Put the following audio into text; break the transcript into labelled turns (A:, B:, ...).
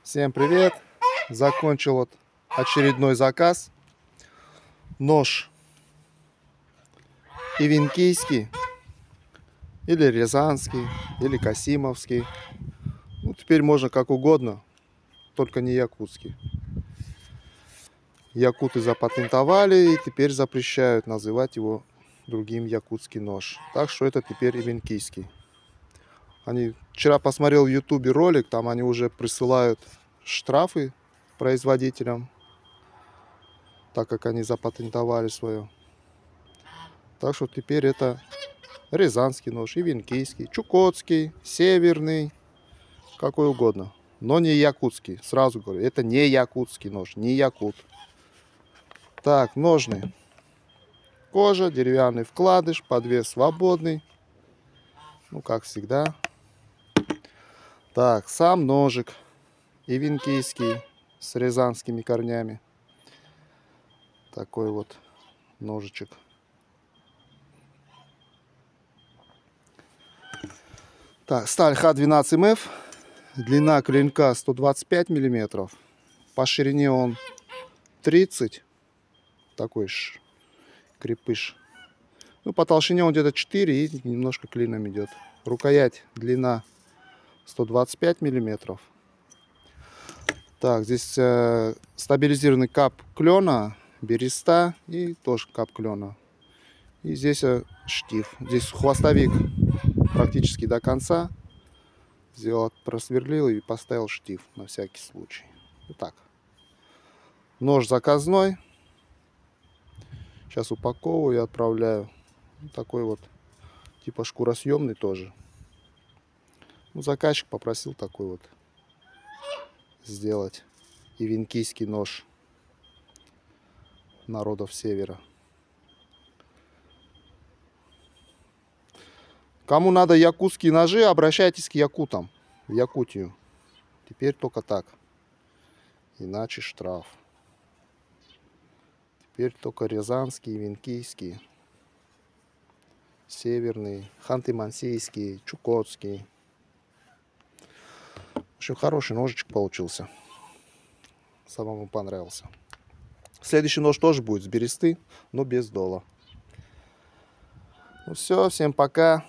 A: Всем привет! Закончил вот очередной заказ. Нож ивенкийский, или рязанский, или касимовский. Ну, теперь можно как угодно, только не якутский. Якуты запатентовали и теперь запрещают называть его другим якутский нож. Так что это теперь ивенкийский. Вчера посмотрел в ютубе ролик, там они уже присылают штрафы производителям, так как они запатентовали свое. Так что теперь это рязанский нож, ивенкийский, чукотский, северный, какой угодно. Но не якутский. Сразу говорю, это не якутский нож, не якут. Так, ножны. Кожа, деревянный вкладыш, подвес свободный. Ну, как всегда. Так, сам ножик ивенкийский с рязанскими корнями. Такой вот ножичек. Так, сталь Х12МФ. Длина клинка 125 миллиметров. По ширине он 30. Такой крепыш. Ну, по толщине он где-то 4 и немножко клином идет. Рукоять длина 125 миллиметров. Так, здесь стабилизированный кап клена, береста и тоже кап клена. И здесь штиф. Здесь хвостовик практически до конца. Сделал, просверлил и поставил штиф на всякий случай. Вот так. Нож заказной. Сейчас упаковываю и отправляю. Вот такой вот, типа шкуросъемный тоже. Ну, заказчик попросил такой вот сделать ивенкийский нож народов севера. Кому надо якутские ножи, обращайтесь к якутам в Якутию. Теперь только так. Иначе штраф. Теперь только рязанские, ивенкийские, северные, ханты-мансийские, чукотские. В общем, хороший ножичек получился. Самому понравился. Следующий нож тоже будет с бересты, но без дола. Ну все, всем пока.